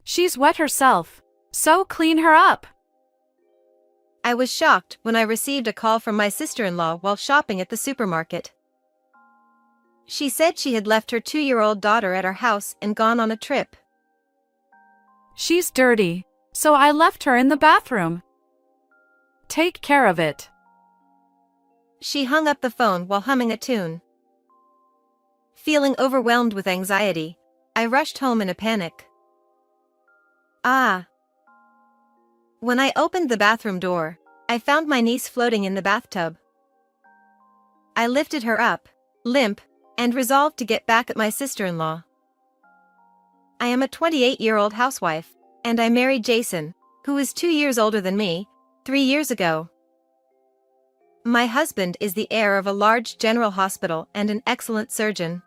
She's wet herself. So clean her up. I was shocked when I received a call from my sister-in-law while shopping at the supermarket. She said she had left her 2-year-old daughter at our house and gone on a trip. She's dirty, so I left her in the bathroom. Take care of it. She hung up the phone while humming a tune. Feeling overwhelmed with anxiety, I rushed home in a panic. When I opened the bathroom door, I found my niece floating in the bathtub. I lifted her up, limp, and resolved to get back at my sister-in-law. I am a 28-year-old housewife, and I married Jason, who is 2 years older than me, 3 years ago. My husband is the heir of a large general hospital and an excellent surgeon.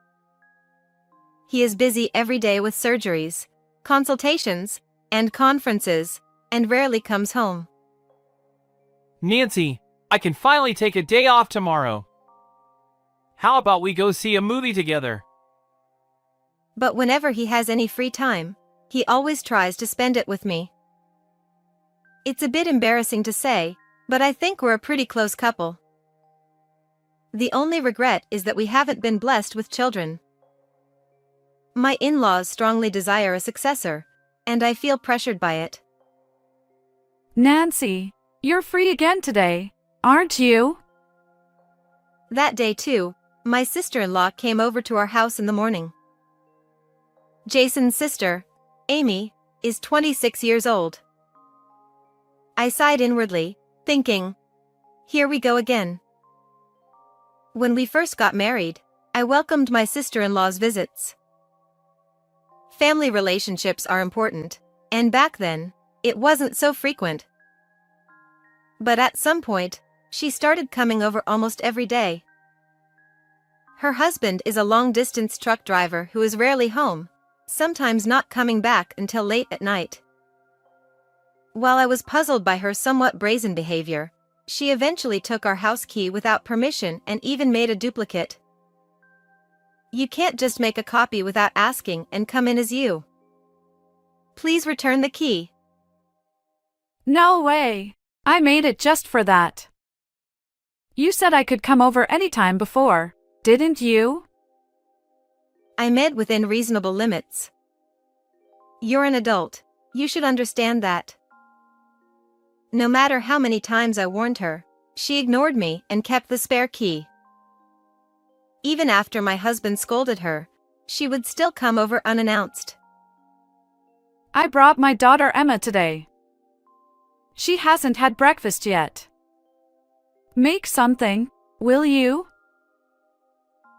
He is busy every day with surgeries, consultations, and conferences, and rarely comes home. Nancy, I can finally take a day off tomorrow. How about we go see a movie together? But whenever he has any free time, he always tries to spend it with me. It's a bit embarrassing to say, but I think we're a pretty close couple. The only regret is that we haven't been blessed with children. My in-laws strongly desire a successor, and I feel pressured by it. Nancy, you're free again today, aren't you? That day too, my sister-in-law came over to our house in the morning. Jason's sister, Amy, is 26 years old. I sighed inwardly, thinking, here we go again. When we first got married, I welcomed my sister-in-law's visits. Family relationships are important, and back then, it wasn't so frequent. But at some point, she started coming over almost every day. Her husband is a long-distance truck driver who is rarely home, sometimes not coming back until late at night. While I was puzzled by her somewhat brazen behavior, she eventually took our house key without permission and even made a duplicate. You can't just make a copy without asking and come in as you. Please return the key. No way. I made it just for that. You said I could come over anytime before, didn't you? I meant within reasonable limits. You're an adult. You should understand that. No matter how many times I warned her, she ignored me and kept the spare key. Even after my husband scolded her, she would still come over unannounced. I brought my daughter Emma today. She hasn't had breakfast yet. Make something, will you?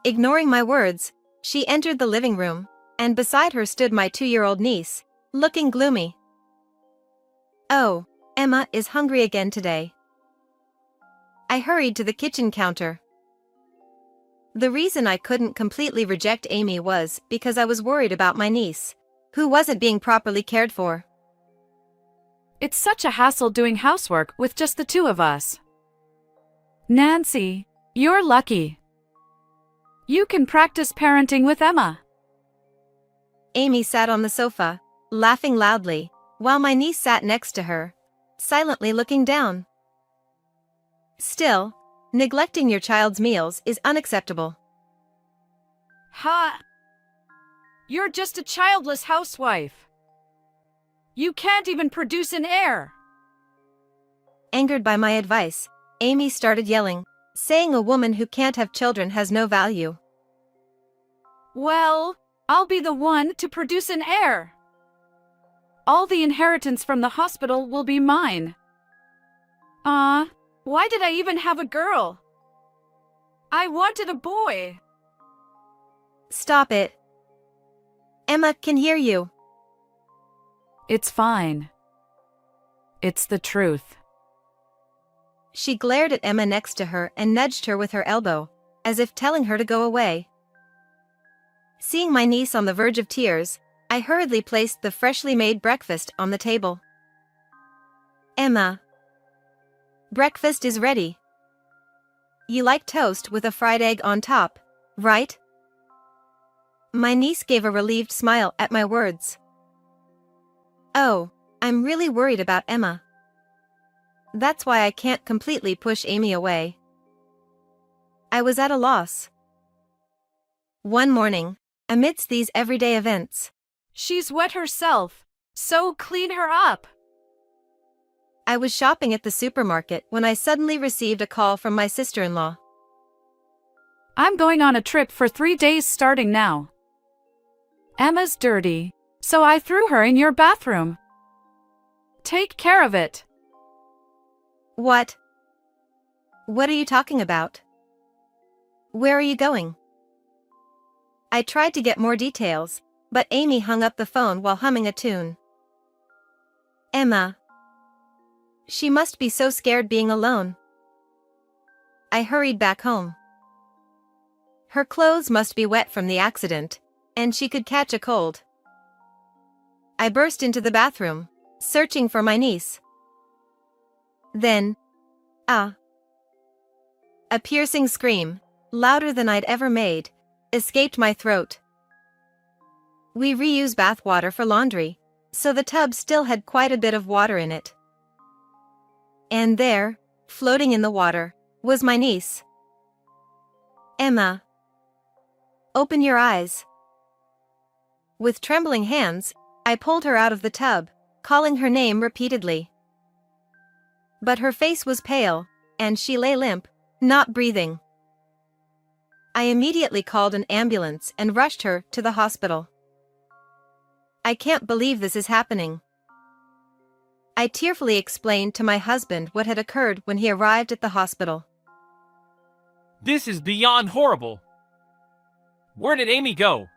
Ignoring my words, she entered the living room, and beside her stood my 2-year-old niece, looking gloomy. Oh, Emma is hungry again today. I hurried to the kitchen counter. The reason I couldn't completely reject Amy was because I was worried about my niece, who wasn't being properly cared for. It's such a hassle doing housework with just the two of us. Nancy, you're lucky. You can practice parenting with Emma. Amy sat on the sofa, laughing loudly, while my niece sat next to her, silently looking down. Still, neglecting your child's meals is unacceptable. Ha! You're just a childless housewife. You can't even produce an heir. Angered by my advice, Amy started yelling, saying a woman who can't have children has no value. Well, I'll be the one to produce an heir. All the inheritance from the hospital will be mine. Why did I even have a girl? I wanted a boy. Stop it. Emma can hear you. It's fine. It's the truth. She glared at Emma next to her and nudged her with her elbow, as if telling her to go away. Seeing my niece on the verge of tears, I hurriedly placed the freshly made breakfast on the table. Emma. Breakfast is ready. You like toast with a fried egg on top, right? My niece gave a relieved smile at my words. Oh, I'm really worried about Emma. That's why I can't completely push Amy away. I was at a loss. One morning, amidst these everyday events, She's wet herself, so clean her up. I was shopping at the supermarket when I suddenly received a call from my sister-in-law. I'm going on a trip for 3 days starting now. Emma's dirty, so I threw her in your bathroom. Take care of it. What? What are you talking about? Where are you going? I tried to get more details, but Amy hung up the phone while humming a tune. Emma. She must be so scared being alone. I hurried back home. Her clothes must be wet from the accident, and she could catch a cold. I burst into the bathroom, searching for my niece. Then, a piercing scream, louder than I'd ever made, escaped my throat. We reuse bathwater for laundry, so the tub still had quite a bit of water in it. And there, floating in the water, was my niece. Emma. Open your eyes. With trembling hands, I pulled her out of the tub, calling her name repeatedly. But her face was pale, and she lay limp, not breathing. I immediately called an ambulance and rushed her to the hospital. I can't believe this is happening. I tearfully explained to my husband what had occurred when he arrived at the hospital. This is beyond horrible. Where did Amy go?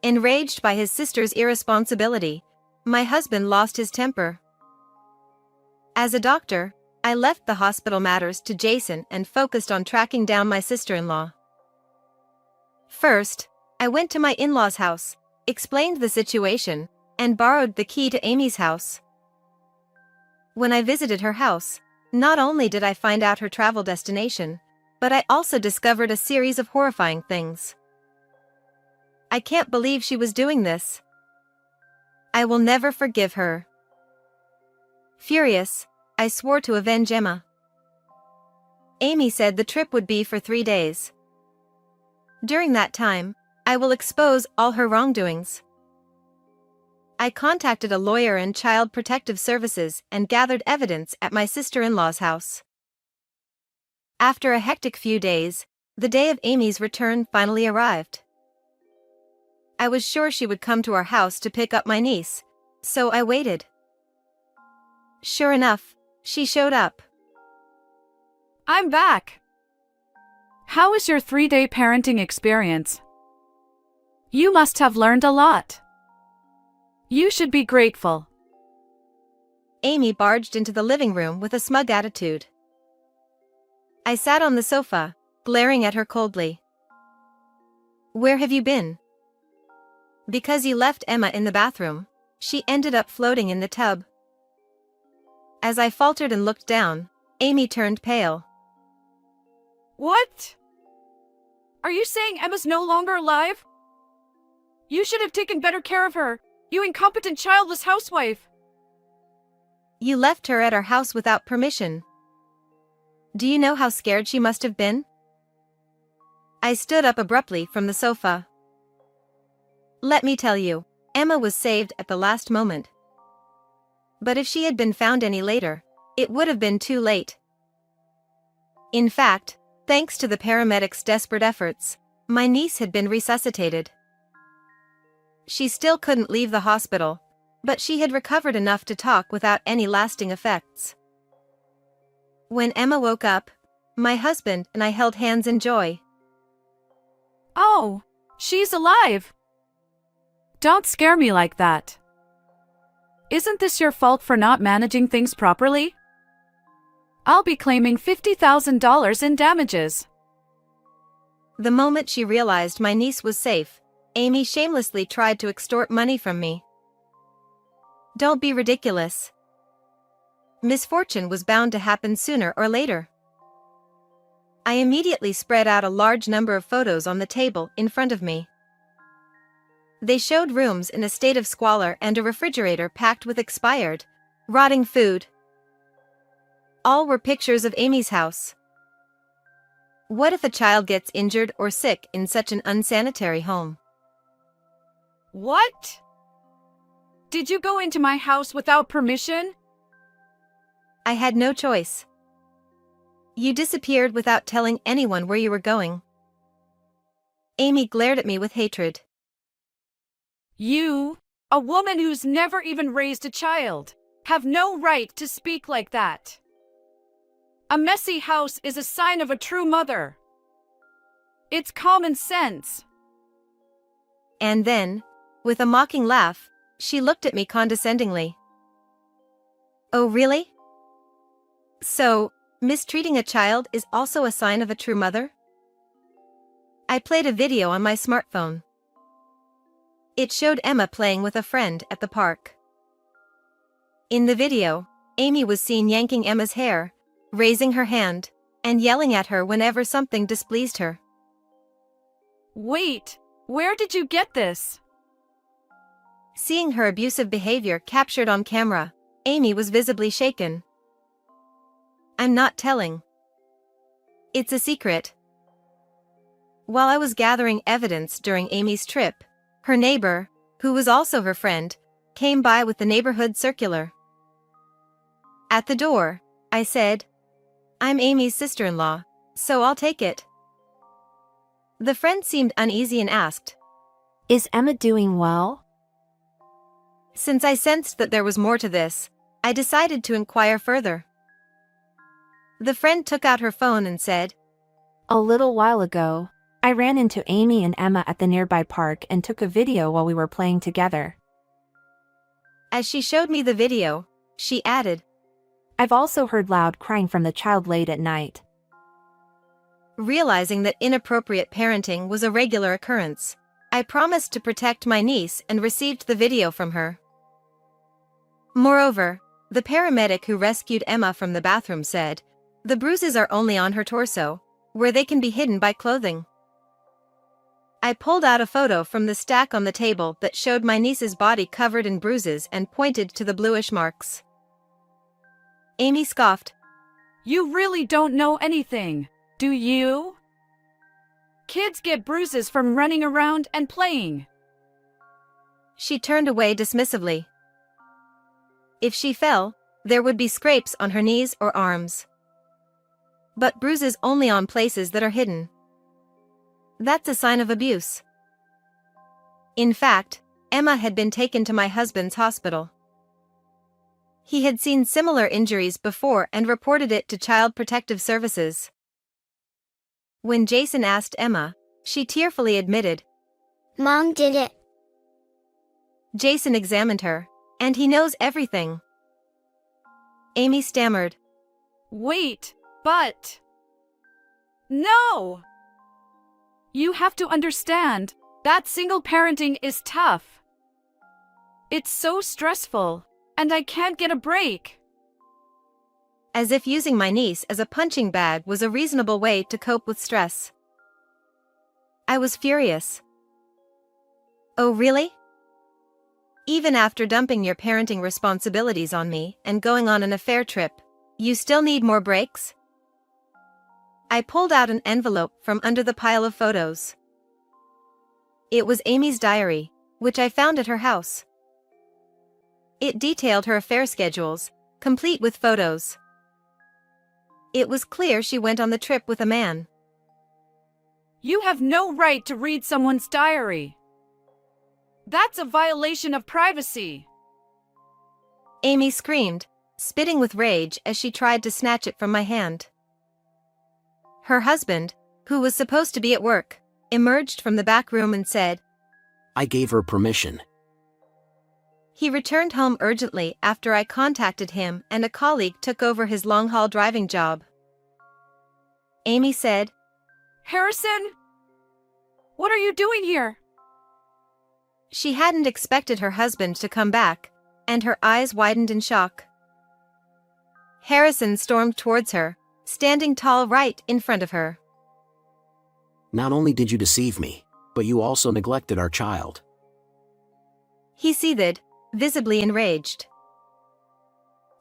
Enraged by his sister's irresponsibility, my husband lost his temper. As a doctor, I left the hospital matters to Jason and focused on tracking down my sister-in-law. First, I went to my in-laws' house, explained the situation, and borrowed the key to Amy's house. When I visited her house, not only did I find out her travel destination, but I also discovered a series of horrifying things. I can't believe she was doing this. I will never forgive her. Furious, I swore to avenge Emma. Amy said the trip would be for 3 days. During that time, I will expose all her wrongdoings. I contacted a lawyer and child protective services and gathered evidence at my sister-in-law's house. After a hectic few days, the day of Amy's return finally arrived. I was sure she would come to our house to pick up my niece, so I waited. Sure enough, she showed up. I'm back. How was your 3-day parenting experience? You must have learned a lot. You should be grateful. Amy barged into the living room with a smug attitude. I sat on the sofa, glaring at her coldly. Where have you been? Because you left Emma in the bathroom, she ended up floating in the tub. As I faltered and looked down, Amy turned pale. What? Are you saying Emma's no longer alive? You should have taken better care of her, you incompetent childless housewife. You left her at our house without permission. Do you know how scared she must have been? I stood up abruptly from the sofa. Let me tell you, Emma was saved at the last moment. But if she had been found any later, it would have been too late. In fact, thanks to the paramedics' desperate efforts, my niece had been resuscitated. She still couldn't leave the hospital, but she had recovered enough to talk without any lasting effects. When Emma woke up, my husband and I held hands in joy. Oh, she's alive. Don't scare me like that. Isn't this your fault for not managing things properly? I'll be claiming $50,000 in damages. The moment she realized my niece was safe, Amy shamelessly tried to extort money from me. Don't be ridiculous. Misfortune was bound to happen sooner or later. I immediately spread out a large number of photos on the table in front of me. They showed rooms in a state of squalor and a refrigerator packed with expired, rotting food. All were pictures of Amy's house. What if a child gets injured or sick in such an unsanitary home? What? Did you go into my house without permission? I had no choice. You disappeared without telling anyone where you were going. Amy glared at me with hatred. You, a woman who's never even raised a child, have no right to speak like that. A messy house is a sign of a true mother. It's common sense. And then, with a mocking laugh, she looked at me condescendingly. Oh, really? So, mistreating a child is also a sign of a true mother? I played a video on my smartphone. It showed Emma playing with a friend at the park. In the video, Amy was seen yanking Emma's hair, raising her hand, and yelling at her whenever something displeased her. Wait, where did you get this? Seeing her abusive behavior captured on camera, Amy was visibly shaken. I'm not telling. It's a secret. While I was gathering evidence during Amy's trip, her neighbor, who was also her friend, came by with the neighborhood circular. At the door, I said, "I'm Amy's sister-in-law, so I'll take it." The friend seemed uneasy and asked, Is Emma doing well? Since I sensed that there was more to this, I decided to inquire further. The friend took out her phone and said, A little while ago, I ran into Amy and Emma at the nearby park and took a video while we were playing together. As she showed me the video, she added, I've also heard loud crying from the child late at night. Realizing that inappropriate parenting was a regular occurrence, I promised to protect my niece and received the video from her. Moreover, the paramedic who rescued Emma from the bathroom said, the bruises are only on her torso, where they can be hidden by clothing. I pulled out a photo from the stack on the table that showed my niece's body covered in bruises and pointed to the bluish marks. Amy scoffed. You really don't know anything, do you? Kids get bruises from running around and playing. She turned away dismissively. If she fell, there would be scrapes on her knees or arms. But bruises only on places that are hidden. That's a sign of abuse. In fact, Emma had been taken to my husband's hospital. He had seen similar injuries before and reported it to Child Protective Services. When Jason asked Emma, she tearfully admitted, Mom did it. Jason examined her, and he knows everything. Amy stammered. Wait, but... No! You have to understand, that single parenting is tough. It's so stressful, and I can't get a break. As if using my niece as a punching bag was a reasonable way to cope with stress. I was furious. Oh, really? Even after dumping your parenting responsibilities on me and going on an affair trip, you still need more breaks? I pulled out an envelope from under the pile of photos. It was Amy's diary, which I found at her house. It detailed her affair schedules, complete with photos. It was clear she went on the trip with a man. You have no right to read someone's diary. That's a violation of privacy. Amy screamed, spitting with rage as she tried to snatch it from my hand. Her husband, who was supposed to be at work, emerged from the back room and said, I gave her permission. He returned home urgently after I contacted him and a colleague took over his long-haul driving job. Amy said, Harrison? What are you doing here? She hadn't expected her husband to come back, and her eyes widened in shock. Harrison stormed towards her, standing tall right in front of her. Not only did you deceive me, but you also neglected our child. He seethed, visibly enraged.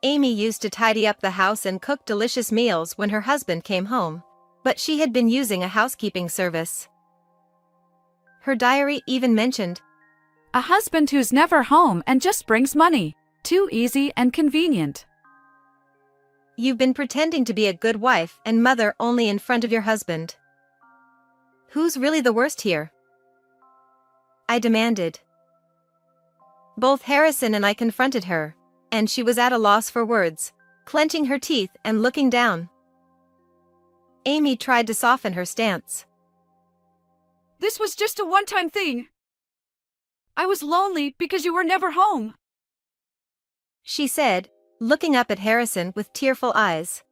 Amy used to tidy up the house and cook delicious meals when her husband came home, but she had been using a housekeeping service. Her diary even mentioned, A husband who's never home and just brings money. Too easy and convenient. "You've been pretending to be a good wife and mother only in front of your husband. Who's really the worst here?" I demanded. Both Harrison and I confronted her, and she was at a loss for words, clenching her teeth and looking down. Amy tried to soften her stance. This was just a one-time thing. I was lonely because you were never home. She said, looking up at Harrison with tearful eyes.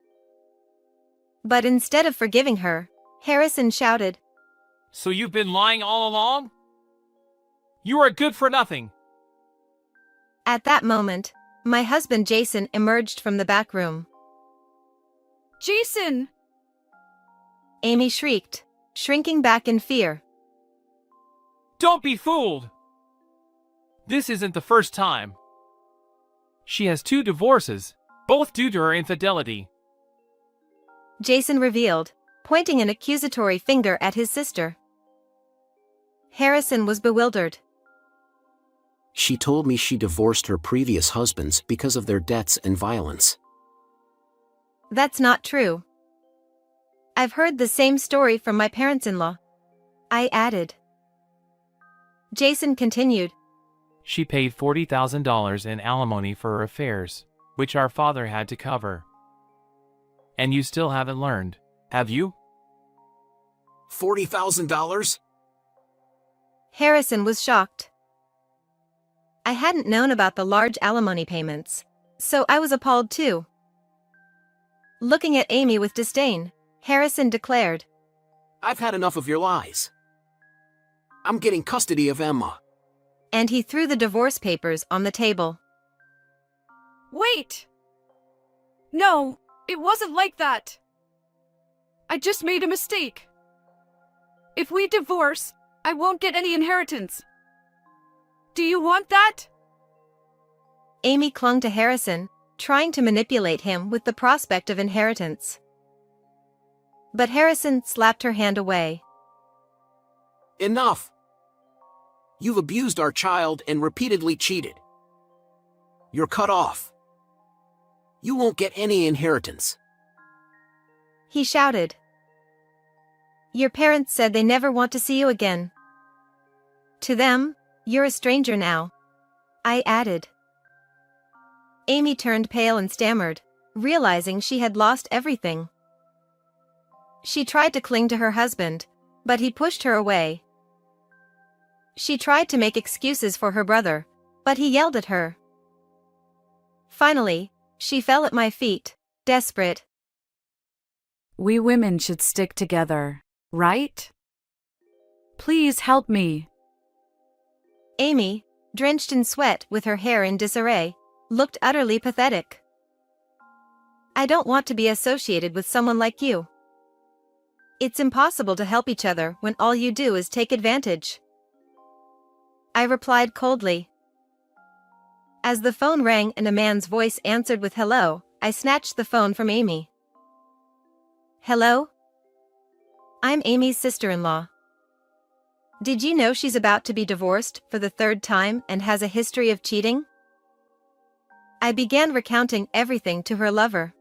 But instead of forgiving her, Harrison shouted, So you've been lying all along? You are good for nothing. At that moment, my husband Jason emerged from the back room. Jason! Amy shrieked, shrinking back in fear. Don't be fooled. This isn't the first time. She has 2 divorces, both due to her infidelity. Jason revealed, pointing an accusatory finger at his sister. Harrison was bewildered. She told me she divorced her previous husbands because of their debts and violence. That's not true. I've heard the same story from my parents-in-law, I added. Jason continued. She paid $40,000 in alimony for her affairs, which our father had to cover. And you still haven't learned, have you? $40,000? Harrison was shocked. I hadn't known about the large alimony payments, so I was appalled too. Looking at Amy with disdain, Harrison declared, I've had enough of your lies. I'm getting custody of Emma. And he threw the divorce papers on the table. Wait! No, it wasn't like that. I just made a mistake. If we divorce, I won't get any inheritance. Do you want that? Amy clung to Harrison, trying to manipulate him with the prospect of inheritance. But Harrison slapped her hand away. Enough! You've abused our child and repeatedly cheated. You're cut off. You won't get any inheritance. He shouted. Your parents said they never want to see you again. To them, you're a stranger now, I added. Amy turned pale and stammered, realizing she had lost everything. She tried to cling to her husband, but he pushed her away. She tried to make excuses for her brother, but he yelled at her. Finally, she fell at my feet, desperate. We women should stick together, right? Please help me. Amy, drenched in sweat with her hair in disarray, looked utterly pathetic. I don't want to be associated with someone like you. It's impossible to help each other when all you do is take advantage. I replied coldly. As the phone rang and a man's voice answered with hello, I snatched the phone from Amy. Hello? I'm Amy's sister-in-law. Did you know she's about to be divorced for the 3rd time and has a history of cheating? I began recounting everything to her lover.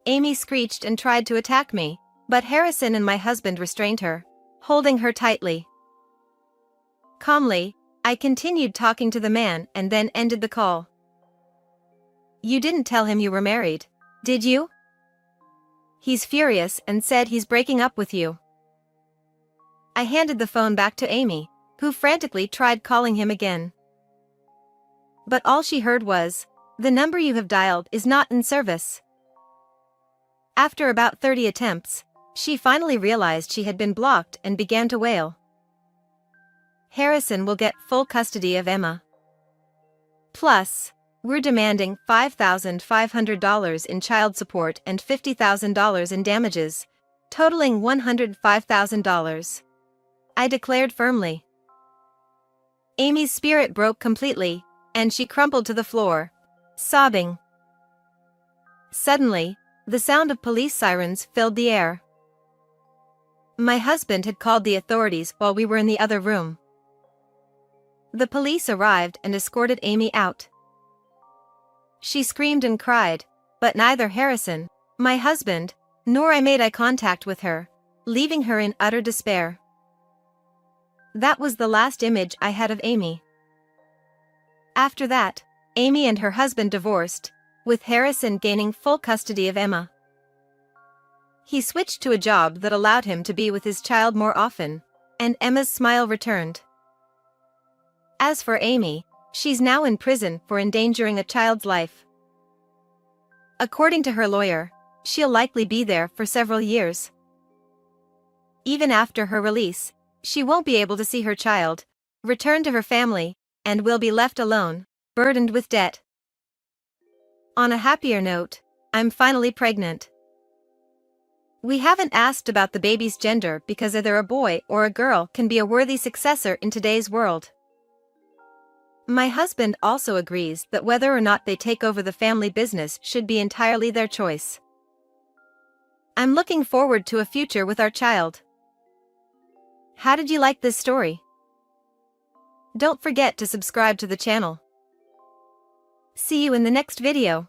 Amy screeched and tried to attack me, but Harrison and my husband restrained her, holding her tightly. Calmly, I continued talking to the man and then ended the call. You didn't tell him you were married, did you? He's furious and said he's breaking up with you. I handed the phone back to Amy, who frantically tried calling him again. But all she heard was, the number you have dialed is not in service. After about 30 attempts, she finally realized she had been blocked and began to wail. Harrison will get full custody of Emma. Plus, we're demanding $5,500 in child support and $50,000 in damages, totaling $105,000. I declared firmly. Amy's spirit broke completely, and she crumpled to the floor, sobbing. Suddenly, the sound of police sirens filled the air. My husband had called the authorities while we were in the other room. The police arrived and escorted Amy out. She screamed and cried, but neither Harrison, my husband, nor I made eye contact with her, leaving her in utter despair. That was the last image I had of Amy. After that, Amy and her husband divorced, with Harrison gaining full custody of Emma. He switched to a job that allowed him to be with his child more often, and Emma's smile returned. As for Amy, she's now in prison for endangering a child's life. According to her lawyer, she'll likely be there for several years. Even after her release, she won't be able to see her child, return to her family, and will be left alone, burdened with debt. On a happier note, I'm finally pregnant. We haven't asked about the baby's gender because either a boy or a girl can be a worthy successor in today's world. My husband also agrees that whether or not they take over the family business should be entirely their choice. I'm looking forward to a future with our child. How did you like this story? Don't forget to subscribe to the channel. See you in the next video.